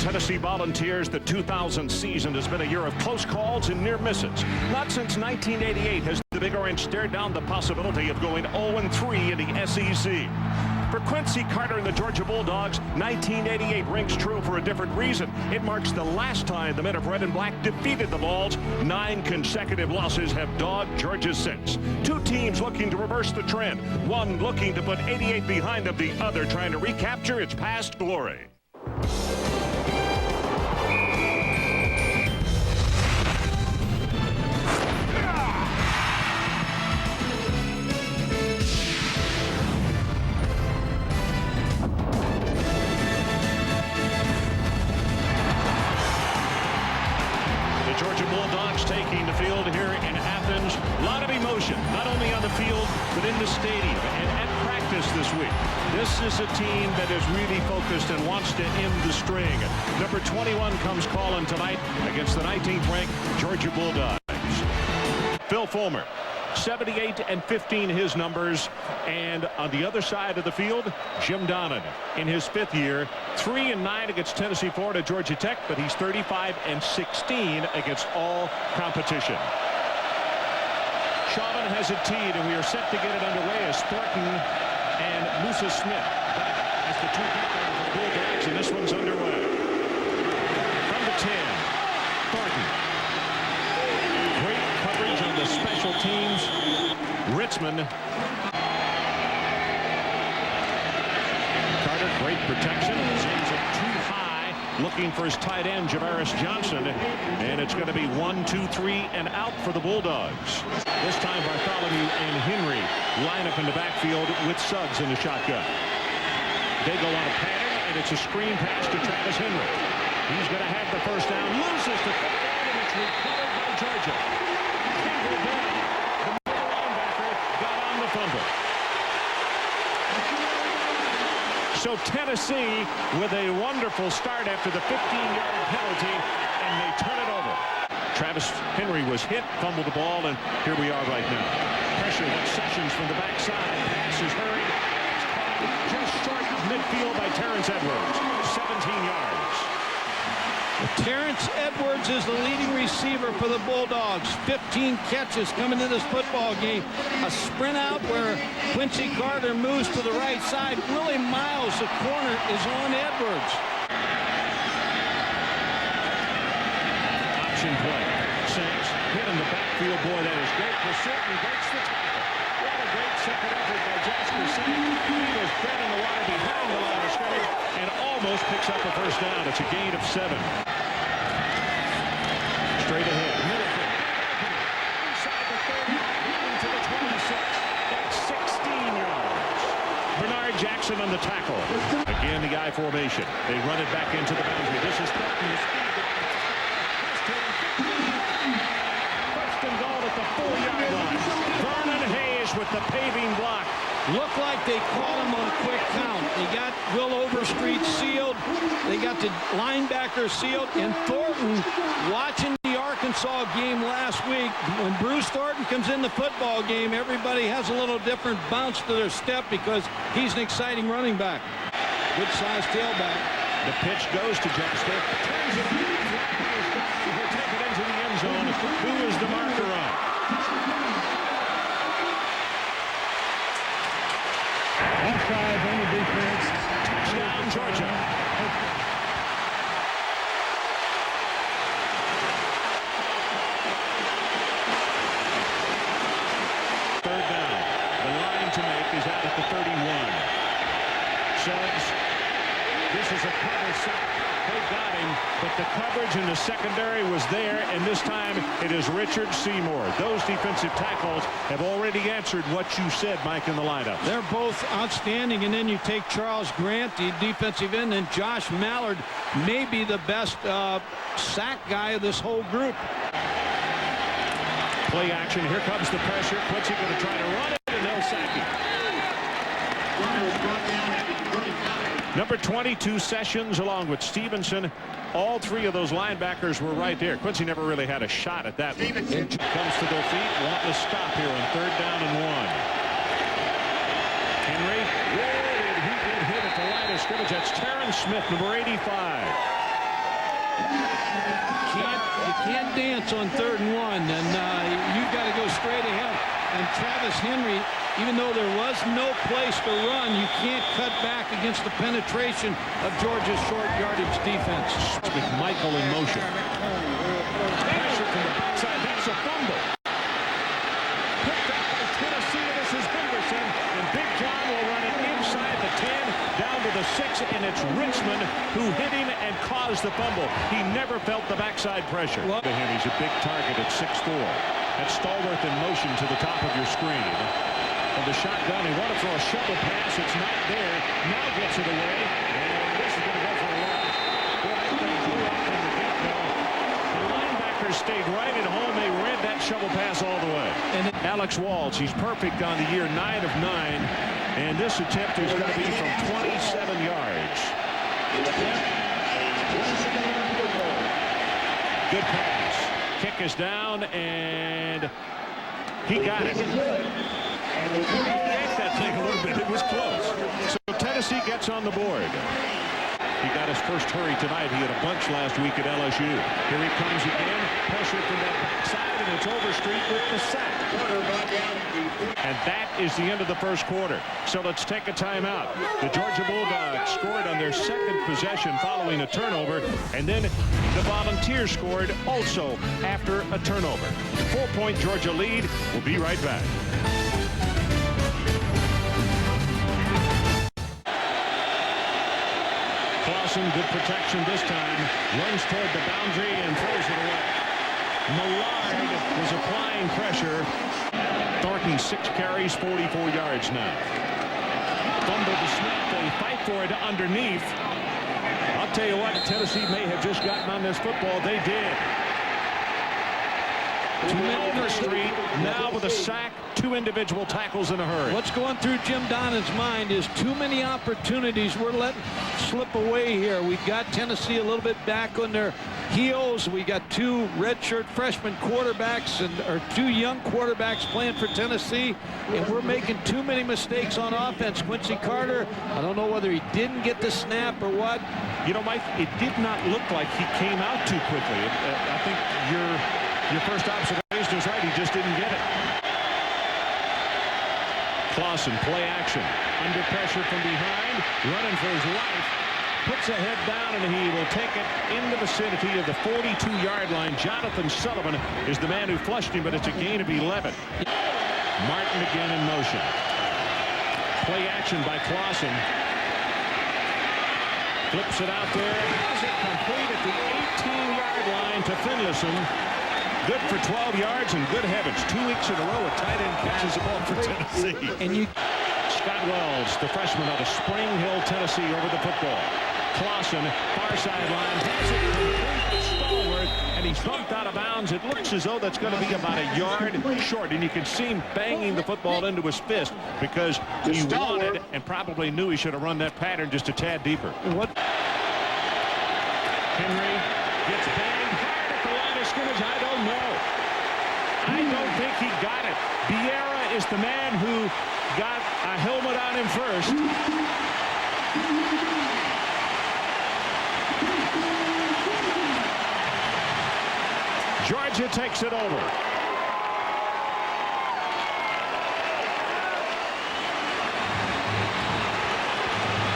Tennessee Volunteers, the 2000 season has been a year of close calls and near misses. Not since 1988 has the Big Orange stared down the possibility of going 0-3 in the SEC. For Quincy Carter and the Georgia Bulldogs, 1988 rings true for a different reason. It marks the last time the men of red and black defeated the Vols. 9 consecutive losses have dogged Georgia since. Two teams looking to reverse the trend. One looking to put 88 behind them, the other trying to recapture its past glory. Taking the field here in Athens. A lot of emotion, not only on the field, but in the stadium and at practice this week. This is a team that is really focused and wants to end the string. Number 21 comes calling tonight against the 19th-ranked Georgia Bulldogs. Phil Fulmer, 78-15 his numbers. And on the other side of the field, Jim Donnan in his 5th year, 3-9 against Tennessee, Florida, Georgia Tech, but he's 35-16 against all competition. Chauvin has it teed, and we are set to get it underway as Thornton and Musa Smith as the two captains of the Bulldogs, and this one's underway. From the 10, Thornton. Great coverage on the special teams. Ritzman. Carter, great protection. Sends it too high, looking for his tight end, Javaris Johnson. And it's going to be 1-2-3 and out for the Bulldogs. This time Bartholomew and Henry line up in the backfield with Suggs in the shotgun. They go on a pattern, and it's a screen pass to Travis Henry. He's going to have the first down, loses the football, and it's recovered by Georgia. Kendall Brown, the middle linebacker, got on the fumble. So Tennessee with a wonderful start after the 15-yard penalty, and they turn it over. Travis Henry was hit, fumbled the ball, and here we are right now. Pressure with Sessions from the backside. Pass is hurried. Just short of midfield by Terrence Edwards. 17 yards. Terrence Edwards is the leading receiver for the Bulldogs. 15 catches coming to this football game. A sprint out where Quincy Carter moves to the right side. Willie Miles, the corner, is on Edwards. Option play. Saints hit in the backfield. Boy, that is great pursuit, and breaks the tackle. What a great second effort by Jasper Saints. He was dead in the water behind the line of scrimmage and almost picks up a first down. It's a gain of 7. Straight ahead. Inside the 30, leading to the 26. That's 16 yards. Bernard Jackson on the tackle. Again, the I formation. They run it back into the boundary. This is Thornton. First and goal at the 4-yard line. Vernon Hayes with the paving block. Looked like they caught him on a quick count. They got Will Overstreet sealed. They got the linebacker sealed. And Thornton, watching the Arkansas game last week, when Bruce Thornton comes in the football game, everybody has a little different bounce to their step because he's an exciting running back. Good-sized tailback. The pitch goes to Jester. Turns it around. He'll take it into the end zone. Who is the marker on? Offside on the defense. Touchdown, Georgia. Third down. The line to make is out at the 31. Suggs. This is a cover sack. They got him, but the coverage in the secondary was there, and this time it is Richard Seymour. Those defensive tackles have already answered what you said, Mike, in the lineup. They're both outstanding, and then you take Charles Grant, the defensive end, and Josh Mallard, maybe the best sack guy of this whole group. Play action. Here comes the pressure. Quincy going to try to run it, and they'll sack him. Number 22, Sessions, along with Stevenson. All 3 of those linebackers were right there. Quincy never really had a shot at that one. Comes to their feet, wanting to stop here on 3rd down and 1. Henry, he did hit at the line of scrimmage. That's Terrence Smith, number 85. You can't dance on 3rd and 1, and you've got to go straight ahead. And Travis Henry, even though there was no place to run, you can't cut back against the penetration of Georgia's short yardage defense. McMichael in motion. Pressure from the backside. That's a fumble. Picked up by Tennessee. This is Henderson. And Big John will run it inside the 10, down to the 6, and it's Richmond who hit him and caused the fumble. He never felt the backside pressure. He's a big target at 6'4". That's Stallworth in motion to the top of your screen. From the shotgun, he wanted to throw a shovel pass. It's not there. Now gets it away. And this is going to go for a loss. The linebackers stayed right at home. They read that shovel pass all the way. And Alex Walsh, he's perfect on the year, 9 of 9. And this attempt is going to be from 27 yards. Good pass. Kick is down, and he got it. He yanked that thing a little bit. It was close. So Tennessee gets on the board. He got his first hurry tonight. He had a bunch last week at LSU. Here he comes again. Pressure from that backside, and it's Overstreet with the sack. And that is the end of the first quarter. So let's take a timeout. The Georgia Bulldogs scored on their second possession following a turnover, and then the Volunteers scored also after a turnover. 4-point Georgia lead. We'll be right back. Clausen, good protection this time. Runs toward the boundary and throws it away. Millard was applying pressure. Thornton, 6 carries, 44 yards now. Fumble the snap. They fight for it underneath. I'll tell you what, Tennessee may have just gotten on this football. They did. To Overstreet, now with a sack, 2 individual tackles in a hurry. What's going through Jim Donovan's mind is too many opportunities we're letting slip away here. We've got Tennessee a little bit back on their heels. We got 2 redshirt freshman quarterbacks or 2 young quarterbacks playing for Tennessee, and we're making too many mistakes on offense. Quincy Carter, I don't know whether he didn't get the snap or what. You know, Mike, it did not look like he came out too quickly. I think your first observation is right. He just didn't get it. Clausen, play action. Under pressure from behind. Running for his life. Puts a head down, and he will take it in the vicinity of the 42-yard line. Jonathan Sullivan is the man who flushed him, but it's a gain of 11. Martin again in motion. Play action by Clausen. Flips it out there. Has it complete at the 18-yard line to Finlayson. Good for 12 yards, and good heavens, 2 weeks in a row, a tight end catches the ball for Tennessee. And Scott Wells, the freshman out of Spring Hill, Tennessee, over the football. Clausen, far sideline, has it complete to Stallworth, and he's bumped out of bounds. It looks as though that's going to be about a yard short, and you can see him banging the football into his fist because he wanted and probably knew he should have run that pattern just a tad deeper. What? Henry gets banged hard at the line of scrimmage. I don't know. I don't think he got it. Vieira is the man who got a helmet on him first. Georgia takes it over.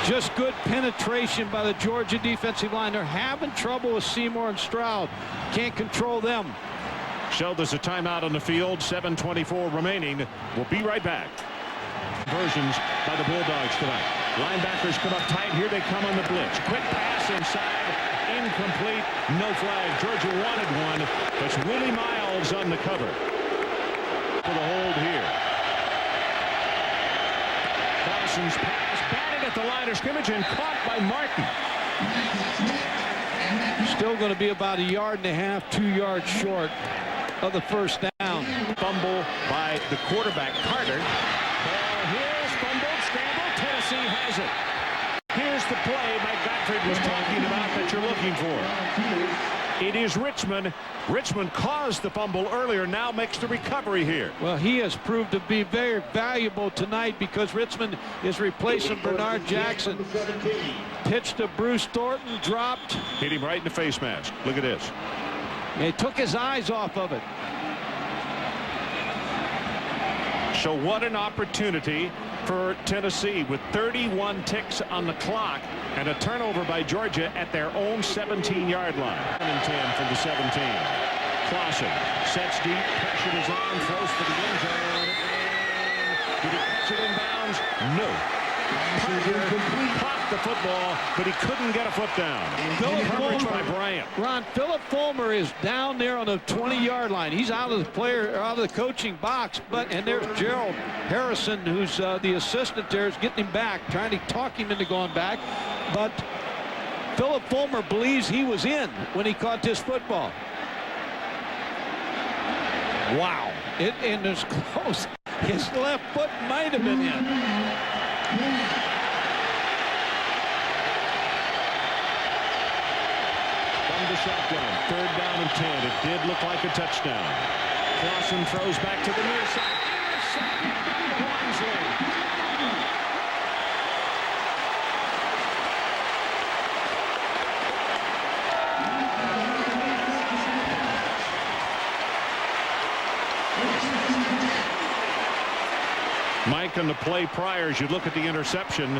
Just good penetration by the Georgia defensive line. They're having trouble with Seymour and Stroud. Can't control them. So there's a timeout on the field. 7:24 remaining. We'll be right back. Versions by the Bulldogs tonight. Linebackers come up tight. Here they come on the blitz. Quick pass inside. Incomplete. No flag. Georgia wanted one. It's Willie Miles on the cover. For the hold here. Clausen's pass. Batted at the line of scrimmage and caught by Martin. Still going to be about a yard and a half, 2 yards short of the first down. Fumble by the quarterback, Carter. Here's fumbled, scrambled. Tennessee has it. Here's the play Mike Gottfried was talking about that you're looking for. It is Richmond. Richmond caused the fumble earlier, now makes the recovery here. Well, he has proved to be very valuable tonight because Richmond is replacing Bernard Jackson. Pitch to Bruce Thornton, dropped. Hit him right in the face mask. Look at this. He took his eyes off of it. So what an opportunity for Tennessee with 31 ticks on the clock and a turnover by Georgia at their own 17-yard line. 10 from the 17. Clausen sets deep, pressure is on, throws for the end zone. Did he catch it in bounds? No. Parker popped the football, but he couldn't get a foot down. Coverage by Bryant. Ron, Philip Fulmer is down there on the 20-yard line. He's out of the coaching box, and there's Gerald Harrison, who's the assistant there, is getting him back, trying to talk him into going back. But Philip Fulmer believes he was in when he caught this football. Wow. And it's close. His left foot might have been in. From the shotgun, 3rd down and 10. It did look like a touchdown. Clausen throws back to the near side. Intercepted by Wansley. Mike, on the play prior, as you look at the interception.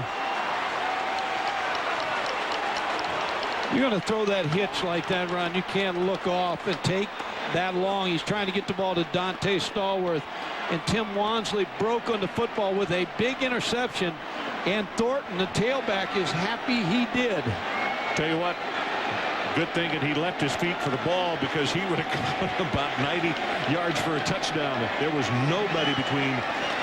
You're going to throw that hitch like that, Ron. You can't look off and take that long. He's trying to get the ball to Dante Stallworth. And Tim Wansley broke on the football with a big interception. And Thornton, the tailback, is happy he did. Tell you what, good thing that he left his feet for the ball because he would have gone about 90 yards for a touchdown. There was nobody between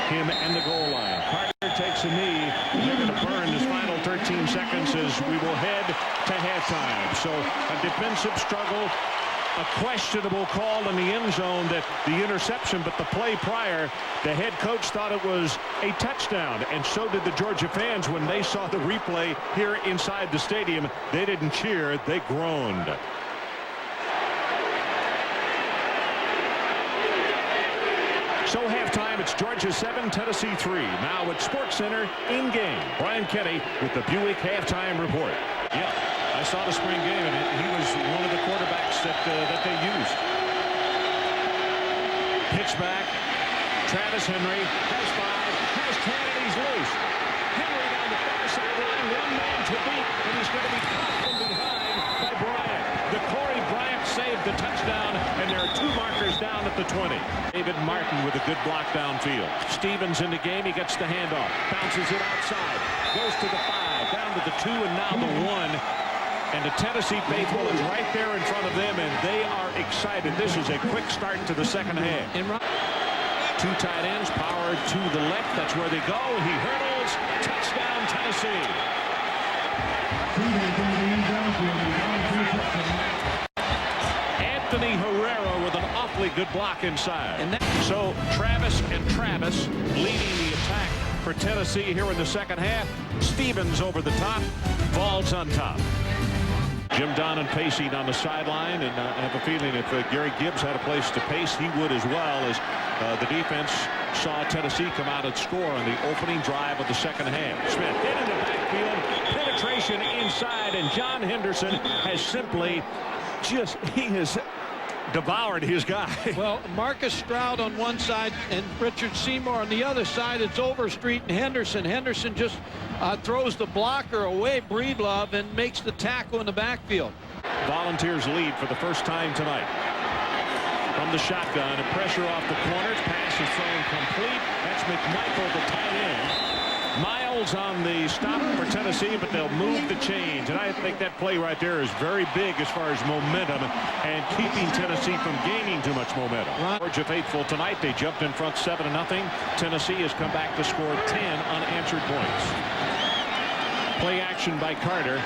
him and the goal line. Parker takes a knee. They're going to burn his final 13 seconds as we will head to halftime. So a defensive struggle, a questionable call in the end zone, that the interception, but the play prior, the head coach thought it was a touchdown, and so did the Georgia fans when they saw the replay here inside the stadium. They didn't cheer, they groaned. So halftime, it's Georgia 7, Tennessee 3. Now at SportsCenter, in-game. Brian Kenny with the Buick halftime report. Yeah, I saw the spring game, and he was one of the quarterbacks that they used. Pitch back. Travis Henry has 5, has 10, and he's loose. Henry down the far sideline, one man to beat, and he's going to be caught from behind by Bryant. The Corey Bryant saved the touchdown, and there are 2 markers down at the 20. David Martin with a good block downfield. Stevens in the game. He gets the handoff. Bounces it outside. Goes to the 5. Down to the 2 and now the 1. And the Tennessee faithful is right there in front of them, and they are excited. This is a quick start to the second half. 2 tight ends. Power to the left. That's where they go. He hurdles. Touchdown, Tennessee. Anthony Herrera with an awfully good block inside. So Travis leading the attack for Tennessee here in the second half. Stevens over the top. Balls on top. Jim Donnan pacing on the sideline, and I have a feeling if Gary Gibbs had a place to pace, he would as well, as the defense saw Tennessee come out and score on the opening drive of the second half. Smith hit in the backfield, penetration inside, and John Henderson has simply he has devoured his guy. Well, Marcus Stroud on one side and Richard Seymour on the other side. It's Overstreet and Henderson. Henderson just throws the blocker away, Breedlove, and makes the tackle in the backfield. Volunteers lead for the first time tonight. From the shotgun, and pressure off the corners. Pass is thrown complete. That's McMichael, the tight end. Miles on the stop for Tennessee, but they'll move the chains. And I think that play right there is very big as far as momentum and keeping Tennessee from gaining too much momentum. Georgia faithful tonight. They jumped in front 7-0. Tennessee has come back to score 10 unanswered points. Play action by Carter.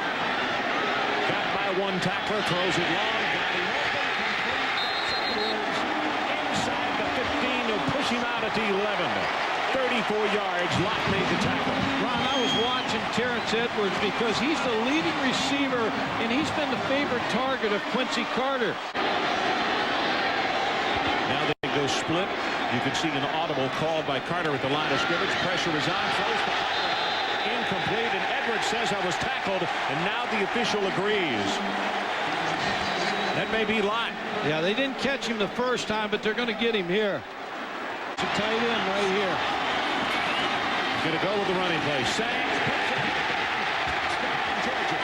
Got by one tackler, throws it long. Got him open. Inside the 15. They'll push him out at the 11. 34 yards. Lott made the tackle. Ron, I was watching Terrence Edwards because he's the leading receiver, and he's been the favorite target of Quincy Carter. Now they go split. You can see an audible called by Carter at the line of scrimmage. Pressure is on. Throws the incomplete, and Edwards says I was tackled, and now the official agrees. That may be Lott. Yeah, they didn't catch him the first time, but they're going to get him here. It's a tight end right here. Going to go with the running play. Sands. Georgia.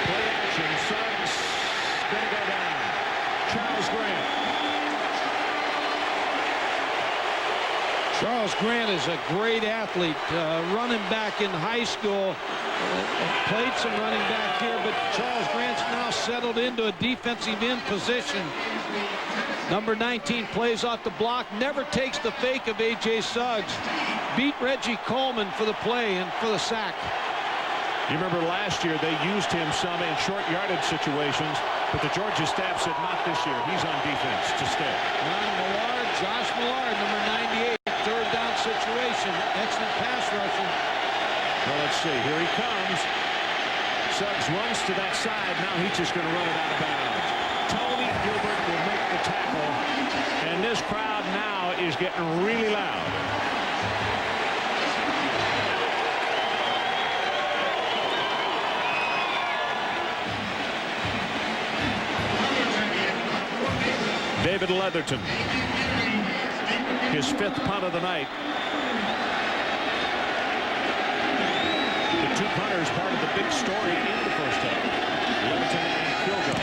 Play action. Suggs going to go down. Charles Grant. Charles Grant is a great athlete, running back in high school. Played some running back here, but Charles Grant's now settled into a defensive end position. Number 19 plays off the block, never takes the fake of A.J. Suggs. Beat Reggie Coleman for the play and for the sack. You remember last year they used him some in short yardage situations, but the Georgia staff said not this year. He's on defense to stay. Millard, Josh Millard, number 98, third down situation. Excellent pass rushing. Well, let's see. Here he comes. Suggs runs to that side. Now he's just going to run it out of bounds. Tony Gilbert will make the tackle, and this crowd now is getting really loud. David Leatherton, his 5th punt of the night. The 2 punters part of the big story in the first half. Leatherton and Kilgo.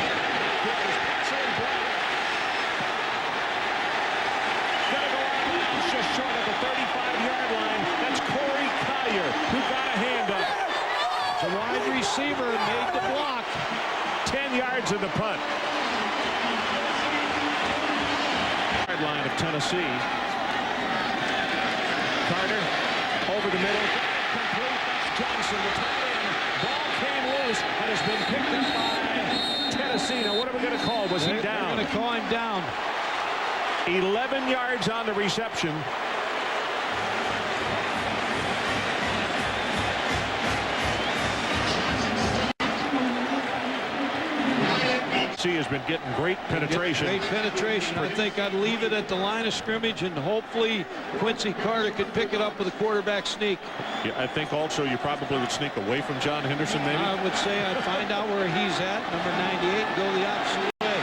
Gonna go out of bounds just short of the 35-yard line. That's Corey Collier, who got a hand up. The wide receiver made the block. 10 yards in the punt. Line of Tennessee. Carter over the middle. Complete. That's Johnson. The tight end. Ball came loose and has been picked up by Tennessee. Now what are we going to call? Was he down? They're going to call him down. 11 yards on the reception. He has been getting great penetration. Great penetration. I think I'd leave it at the line of scrimmage, and hopefully Quincy Carter could pick it up with a quarterback sneak. Yeah, I think also you probably would sneak away from John Henderson, maybe. I would say I'd find out where he's at, number 98, and go the opposite way.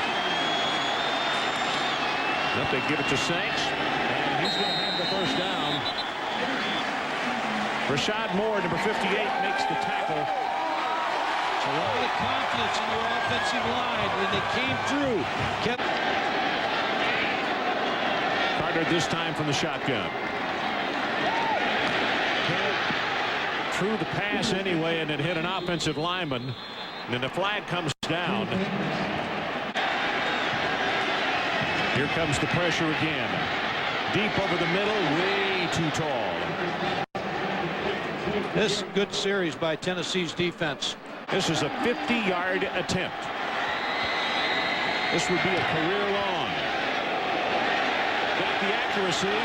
Then they give it to Saints, and he's going to have the first down. Rashad Moore, number 58, makes the tackle. A lot of confidence in your offensive line when they came through. Carter this time from the shotgun. Threw the pass anyway, and it hit an offensive lineman. And then the flag comes down. Here comes the pressure again. Deep over the middle, way too tall. This is a good series by Tennessee's defense. This is a 50-yard attempt. This would be a career long. Got the accuracy,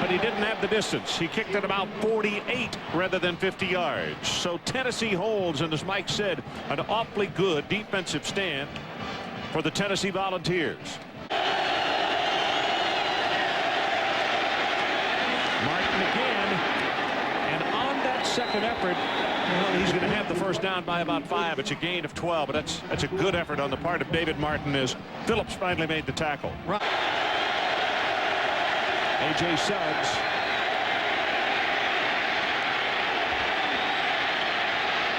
but he didn't have the distance. He kicked it about 48 rather than 50 yards. So Tennessee holds, and as Mike said, an awfully good defensive stand for the Tennessee Volunteers. Martin again, and on that second effort, well, he's going to have the first down by about 5. It's a gain of 12, but that's a good effort on the part of David Martin as Phillips finally made the tackle. Right. A.J. Suggs.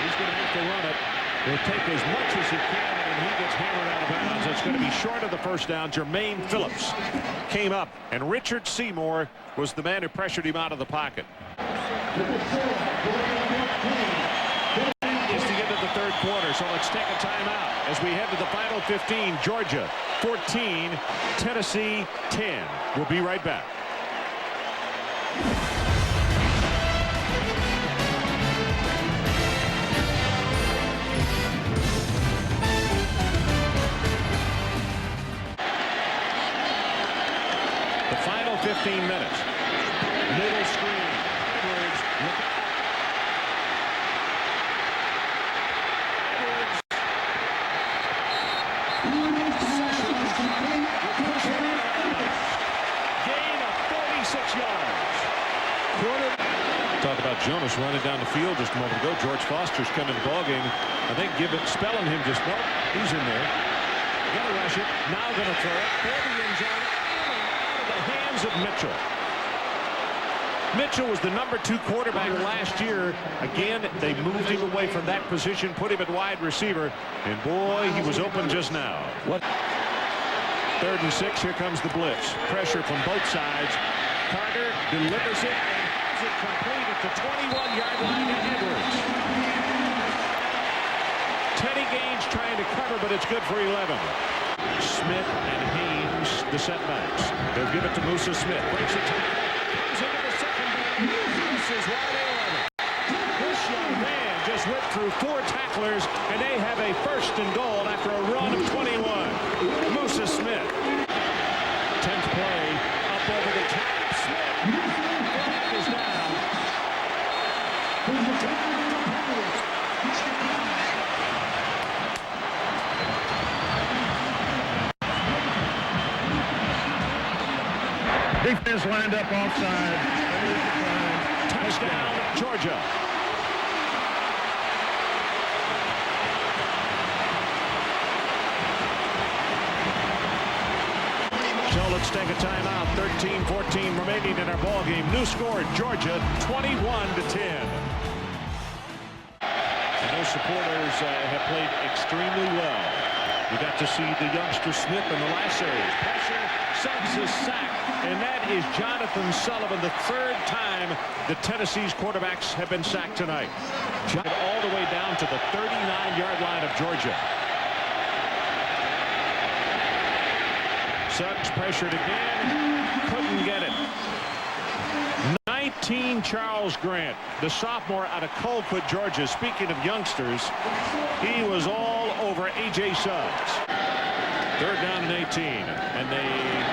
He's going to have to run it. He'll take as much as he can, and he gets hammered out of bounds. It's going to be short of the first down. Jermaine Phillips came up, and Richard Seymour was the man who pressured him out of the pocket. Is the end of the third quarter, so let's take a timeout as we head to the final 15. Georgia 14, Tennessee 10. We'll be right back. The final 15 minutes. Middle screen. Edwards. Gain of 46 yards. Talk about Jonas running down the field just a moment ago. George Foster's coming to the ballgame. I think spelling him just, nope, he's in there. Gonna rush it. Now gonna throw it. For the end zone. Out of the hands of Mitchell. Mitchell was the #2 quarterback last year. Again, they moved him away from that position, put him at wide receiver, and boy, he was open just now. What? 3rd and 6. Here comes the blitz. Pressure from both sides. Carter delivers it and has it complete at the 21-yard line to Edwards. Teddy Gaines trying to cover, but it's good for 11. Smith and Haynes, the setbacks. They'll give it to Musa Smith. Breaks it. Comes into the secondary. This is why they love it. This young man just whipped through 4 tacklers, and they have a 1st and goal after a run of 21. Musa Smith. 10th play. Up over the top. Smith. Flag is down. Defense lined up offside. Touchdown, Georgia. So let's take a timeout. 13-14 remaining in our ball game. New score, Georgia 21-10. And those supporters have played extremely well. We got to see the youngster Smith in the last series. Pressure, Suggs is sacked, and that is Jonathan Sullivan, the 3rd time the Tennessee's quarterbacks have been sacked tonight. All the way down to the 39-yard line of Georgia. Suggs pressured again, couldn't get it. 19, Charles Grant, the sophomore out of Colquitt, Georgia. Speaking of youngsters, he was all over A.J. Suggs. 3rd down and 18, and they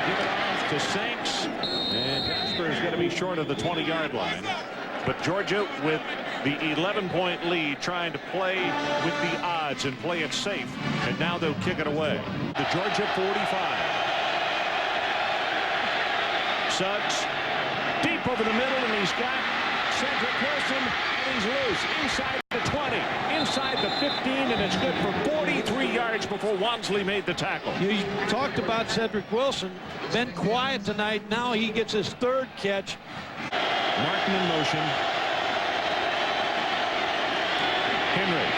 give it off to Sanks, and Jasper is going to be short of the 20-yard line. But Georgia with the 11-point lead, trying to play with the odds and play it safe, and now they'll kick it away. The Georgia 45. Suggs deep over the middle, and he's got Cedric Wilson, and he's loose inside the 20, inside the 15, and it's good for 43 yards before Wansley made the tackle. You talked about Cedric Wilson, been quiet tonight. Now he gets his 3rd catch. Martin in motion. Henry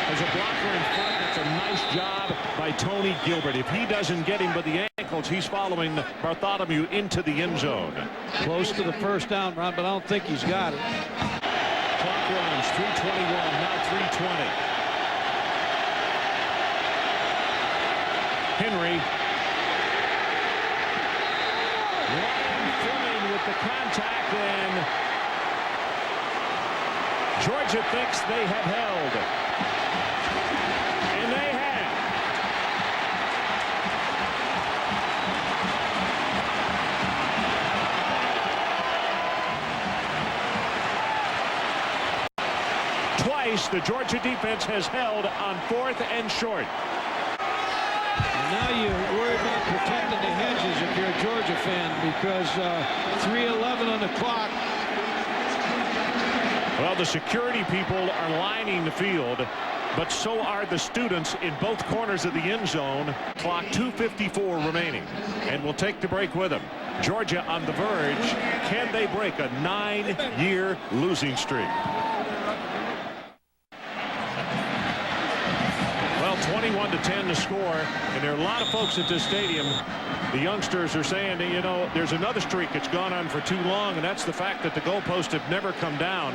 has a blocker in front. That's a nice job by Tony Gilbert. If he doesn't get him by the ankles, he's following Bartholomew into the end zone. Close to the 1st down run, but I don't think he's got it. Clock runs 3:21, now 3:20. Henry. Ryan Fleming with the contact, and Georgia thinks they have held. And they have. Twice the Georgia defense has held on 4th and short. And now you worry about protecting the hedges if you're a Georgia fan, because 3:11 on the clock. Well, the security people are lining the field, but so are the students in both corners of the end zone. Clock 2:54 remaining, and we'll take the break with them. Georgia on the verge. Can they break a 9-year losing streak? Well, 21-10 to score, and there are a lot of folks at this stadium. The youngsters are saying that, you know, there's another streak that's gone on for too long, and that's the fact that the goalposts have never come down.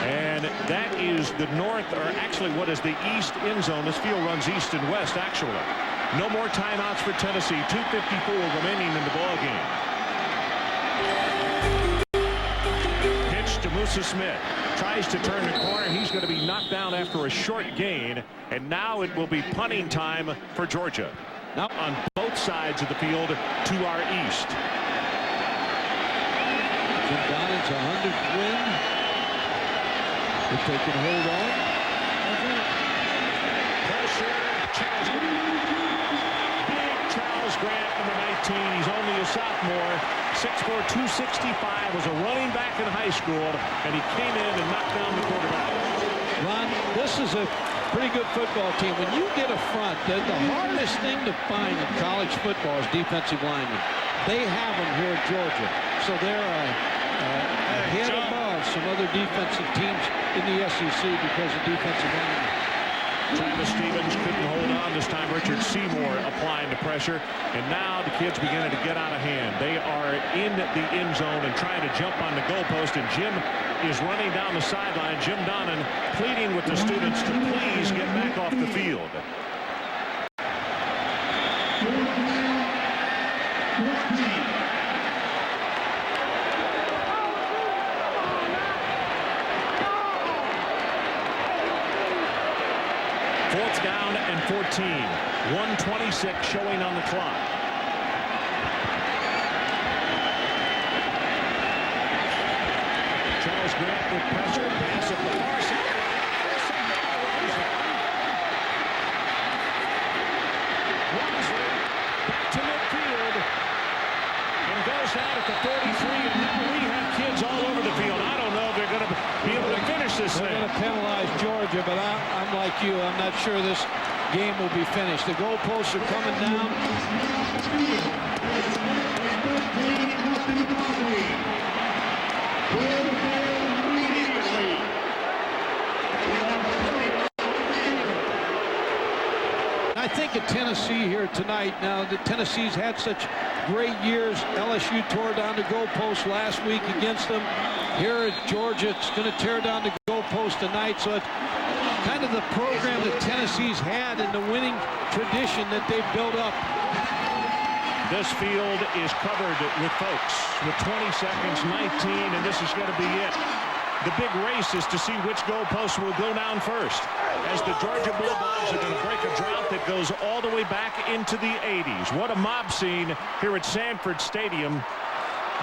And that is the north, or actually what is the east end zone. This field runs east and west, actually. No more timeouts for Tennessee. 2:54 remaining in the ball game. Pitch to Musa Smith. Tries to turn the corner. He's going to be knocked down after a short gain. And now it will be punting time for Georgia. Now on both sides of the field to our east. Jim Donovan's 100th win. If they can hold on. Pressure. Charles Grant. Big Charles Grant, number 19. He's only a sophomore. 6'4", 265. Was a running back in high school, and he came in and knocked down the quarterback. Ron, this is a pretty good football team. When you get a front, the hardest thing to find in college football is defensive linemen. They have them here at Georgia, so they're a head above some other defensive teams in the SEC because of defensive linemen. Travis Stevens couldn't hold on this time. Richard Seymour applying the pressure, and now the kids beginning to get out of hand. They are in the end zone and trying to jump on the goalpost, and Jim is running down the sideline. Jim Donnan pleading with the students to please get back off the field. Fourth down and 14. 1:26 showing on the clock. Charles Grant with pressure. Pass up the far side. Walmsley back to midfield and goes down at the 43. And now we have kids all over the field. I don't know if they're going to be able to finish this thing. They're going to penalize Georgia, but I'm like you. I'm not sure this game will be finished. The goalposts are coming down. I think at Tennessee here tonight, now that Tennessee's had such great years. LSU tore down the goalpost last week against them. Here at Georgia, it's going to tear down the goalpost tonight. So it's kind of the program that Tennessee's had and the winning tradition that they've built up. This field is covered with folks with 20 seconds, 19, and this is going to be it. The big race is to see which goalpost will go down first, as the Georgia Bulldogs are going to break a drought that goes all the way back into the 80s. What a mob scene here at Sanford Stadium.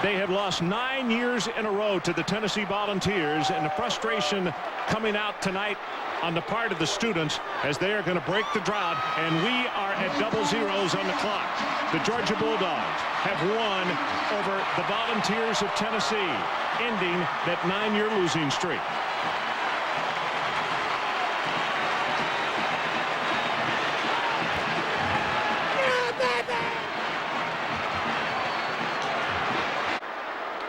They have lost 9 years in a row to the Tennessee Volunteers, and the frustration coming out tonight on the part of the students as they are going to break the drought, and we are at double zeros on the clock. The Georgia Bulldogs have won over the Volunteers of Tennessee, ending that 9-year losing streak.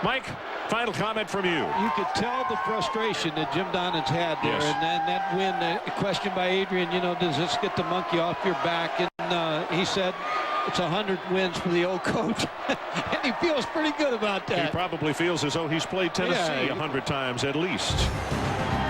Mike, final comment from you. You could tell the frustration that Jim Donovan's had there. Yes. And then that win, a question by Adrian, you know, does this get the monkey off your back? And he said it's 100 wins for the old coach. And he feels pretty good about that. He probably feels as though he's played Tennessee 100 times at least.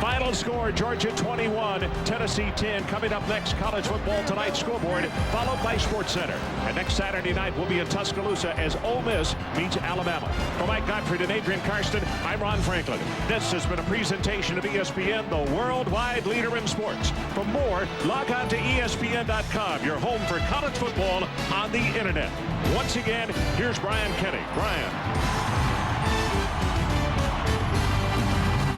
Final score, Georgia 21, Tennessee 10. Coming up next, college football tonight scoreboard, followed by SportsCenter. And next Saturday night, we'll be in Tuscaloosa as Ole Miss meets Alabama. For Mike Gottfried and Adrian Karsten, I'm Ron Franklin. This has been a presentation of ESPN, the worldwide leader in sports. For more, log on to ESPN.com, your home for college football on the internet. Once again, here's Brian Kenny. Brian.